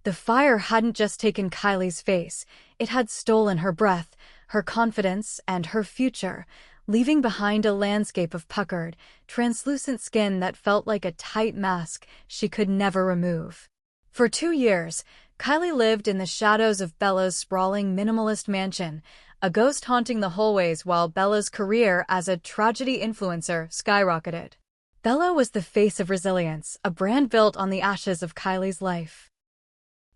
The fire hadn't just taken Kylie's face, it had stolen her breath, her confidence, and her future, leaving behind a landscape of puckered, translucent skin that felt like a tight mask she could never remove. For 2 years, Kylie lived in the shadows of Bella's sprawling minimalist mansion, a ghost haunting the hallways while Bella's career as a tragedy influencer skyrocketed. Bella was the face of resilience, a brand built on the ashes of Kylie's life.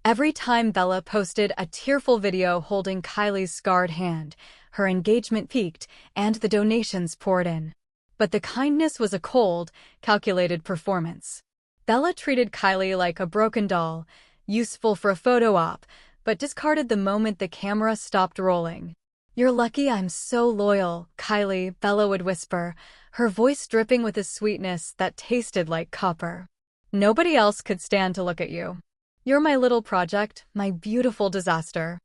Every time Bella posted a tearful video holding Kylie's scarred hand, her engagement peaked and the donations poured in. But the kindness was a cold, calculated performance. Bella treated Kylie like a broken doll, useful for a photo op, but discarded the moment the camera stopped rolling. "You're lucky I'm so loyal, Kylie," Bella would whisper, her voice dripping with a sweetness that tasted like copper. "Nobody else could stand to look at you. You're my little project, my beautiful disaster."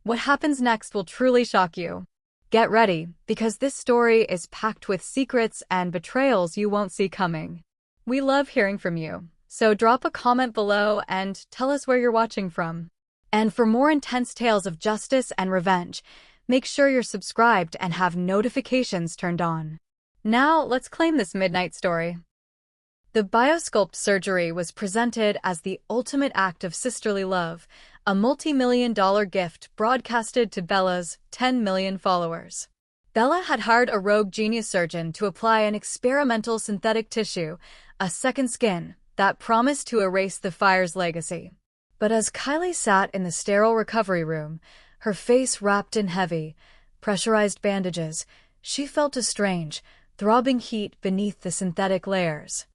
What happens next will truly shock you. Get ready, because this story is packed with secrets and betrayals you won't see coming. We love hearing from you, so drop a comment below and tell us where you're watching from. And for more intense tales of justice and revenge, make sure you're subscribed and have notifications turned on. Now, let's claim this midnight story. The biosculpt surgery was presented as the ultimate act of sisterly love, a multi-million-dollar gift broadcasted to Bella's 10 million followers. Bella had hired a rogue genius surgeon to apply an experimental synthetic tissue, a second skin, that promised to erase the fire's legacy. But as Kylie sat in the sterile recovery room, her face wrapped in heavy, pressurized bandages, she felt a strange, throbbing heat beneath the synthetic layers.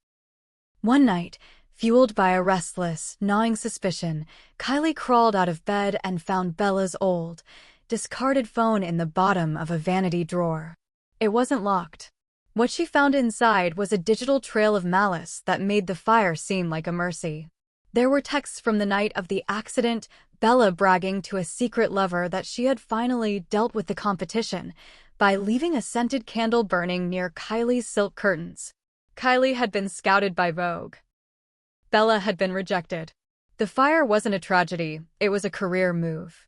One night, fueled by a restless, gnawing suspicion, Kylie crawled out of bed and found Bella's old, discarded phone in the bottom of a vanity drawer. It wasn't locked. What she found inside was a digital trail of malice that made the fire seem like a mercy. There were texts from the night of the accident, Bella bragging to a secret lover that she had finally dealt with the competition by leaving a scented candle burning near Kylie's silk curtains. Kylie had been scouted by Vogue. Bella had been rejected. The fire wasn't a tragedy, it was a career move.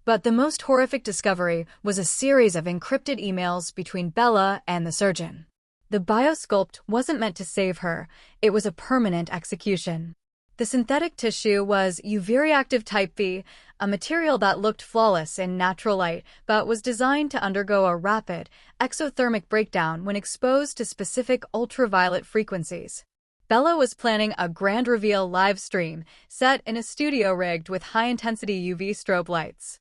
But the most horrific discovery was a series of encrypted emails between Bella and the surgeon. The biosculpt wasn't meant to save her, it was a permanent execution. The synthetic tissue was UV-reactive type B, a material that looked flawless in natural light but was designed to undergo a rapid, exothermic breakdown when exposed to specific ultraviolet frequencies. Bella was planning a grand reveal live stream set in a studio rigged with high-intensity UV strobe lights.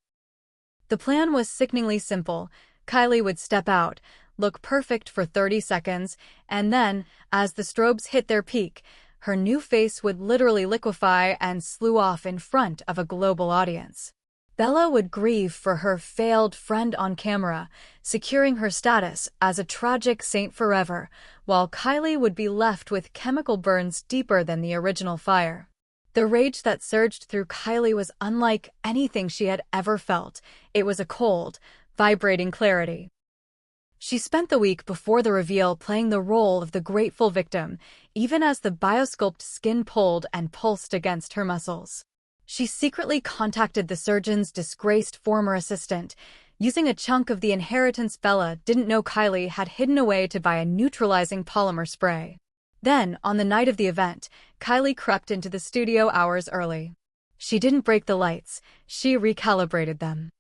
The plan was sickeningly simple. Kylie would step out, look perfect for 30 seconds, and then, as the strobes hit their peak, her new face would literally liquefy and slew off in front of a global audience. Bella would grieve for her failed friend on camera, securing her status as a tragic saint forever, while Kylie would be left with chemical burns deeper than the original fire. The rage that surged through Kylie was unlike anything she had ever felt. It was a cold, vibrating clarity. She spent the week before the reveal playing the role of the grateful victim, even as the biosculpt skin pulled and pulsed against her muscles. She secretly contacted the surgeon's disgraced former assistant, using a chunk of the inheritance Bella didn't know Kylie had hidden away to buy a neutralizing polymer spray. Then, on the night of the event, Kylie crept into the studio hours early. She didn't break the lights, she recalibrated them.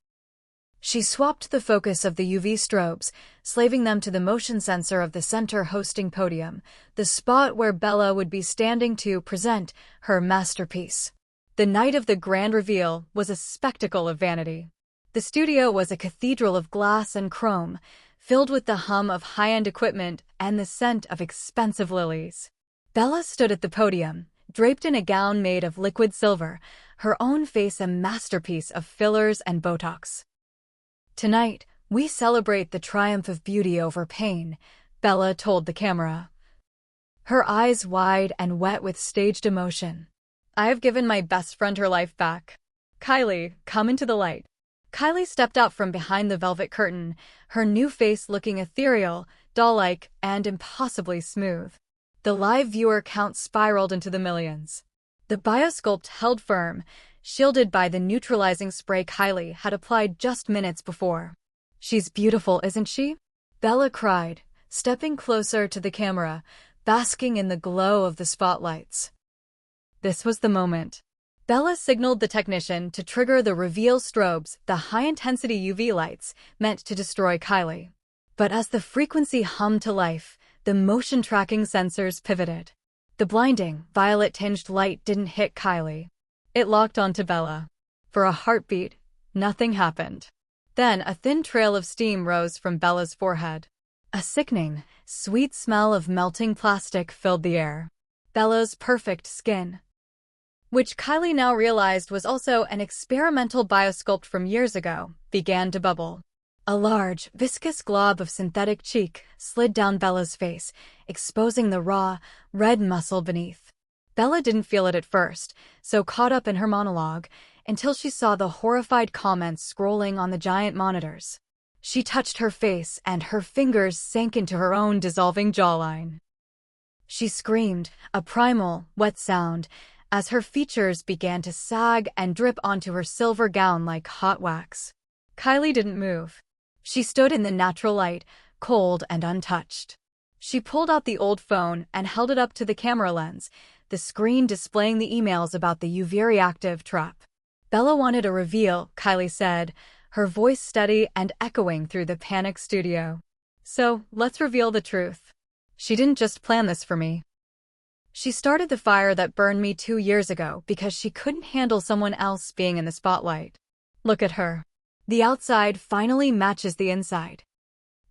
She swapped the focus of the UV strobes, slaving them to the motion sensor of the center hosting podium, the spot where Bella would be standing to present her masterpiece. The night of the grand reveal was a spectacle of vanity. The studio was a cathedral of glass and chrome, filled with the hum of high-end equipment and the scent of expensive lilies. Bella stood at the podium, draped in a gown made of liquid silver, her own face a masterpiece of fillers and Botox. "Tonight, we celebrate the triumph of beauty over pain," Bella told the camera. Her eyes wide and wet with staged emotion. "I have given my best friend her life back. Kylie, come into the light." Kylie stepped out from behind the velvet curtain, her new face looking ethereal, doll-like, and impossibly smooth. The live viewer count spiraled into the millions. The biosculpt held firm, shielded by the neutralizing spray Kylie had applied just minutes before. "She's beautiful, isn't she?" Bella cried, stepping closer to the camera, basking in the glow of the spotlights. This was the moment. Bella signaled the technician to trigger the reveal strobes, the high-intensity UV lights meant to destroy Kylie. But as the frequency hummed to life, the motion-tracking sensors pivoted. The blinding, violet-tinged light didn't hit Kylie. It locked onto Bella. For a heartbeat, nothing happened. Then a thin trail of steam rose from Bella's forehead. A sickening, sweet smell of melting plastic filled the air. Bella's perfect skin, which Kylie now realized was also an experimental biosculpt from years ago, began to bubble. A large, viscous glob of synthetic cheek slid down Bella's face, exposing the raw, red muscle beneath. Bella didn't feel it at first, so caught up in her monologue, until she saw the horrified comments scrolling on the giant monitors. She touched her face, and her fingers sank into her own dissolving jawline. She screamed, a primal, wet sound, as her features began to sag and drip onto her silver gown like hot wax. Kylie didn't move. She stood in the natural light, cold and untouched. She pulled out the old phone and held it up to the camera lens, the screen displaying the emails about the UV-reactive trap. "Bella wanted a reveal," Kylie said, her voice steady and echoing through the panicked studio. "So, let's reveal the truth. She didn't just plan this for me. She started the fire that burned me 2 years ago because she couldn't handle someone else being in the spotlight. Look at her. The outside finally matches the inside."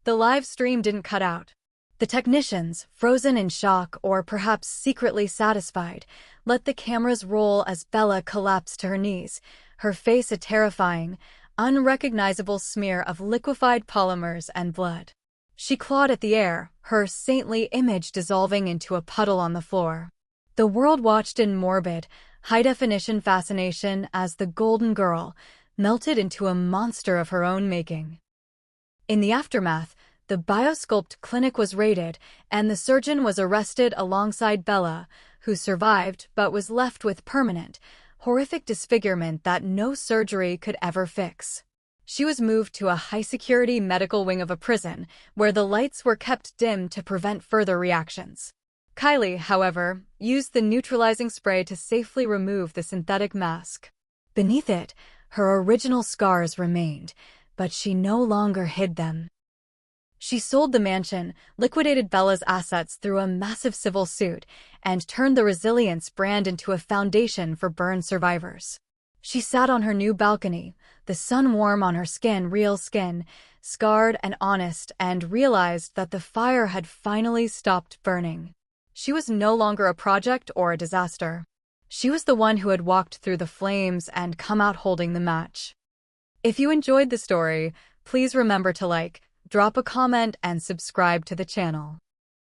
The live stream didn't cut out. The technicians, frozen in shock or perhaps secretly satisfied, let the cameras roll as Bella collapsed to her knees, her face a terrifying, unrecognizable smear of liquefied polymers and blood. She clawed at the air, her saintly image dissolving into a puddle on the floor. The world watched in morbid, high-definition fascination as the Golden Girl melted into a monster of her own making. In the aftermath, the biosculpt clinic was raided, and the surgeon was arrested alongside Bella, who survived but was left with permanent, horrific disfigurement that no surgery could ever fix. She was moved to a high-security medical wing of a prison, where the lights were kept dim to prevent further reactions. Kylie, however, used the neutralizing spray to safely remove the synthetic mask. Beneath it, her original scars remained, but she no longer hid them. She sold the mansion, liquidated Bella's assets through a massive civil suit, and turned the Resilience brand into a foundation for burn survivors. She sat on her new balcony, the sun warm on her skin, real skin, scarred and honest, and realized that the fire had finally stopped burning. She was no longer a project or a disaster. She was the one who had walked through the flames and come out holding the match. If you enjoyed the story, please remember to like, drop a comment, and subscribe to the channel.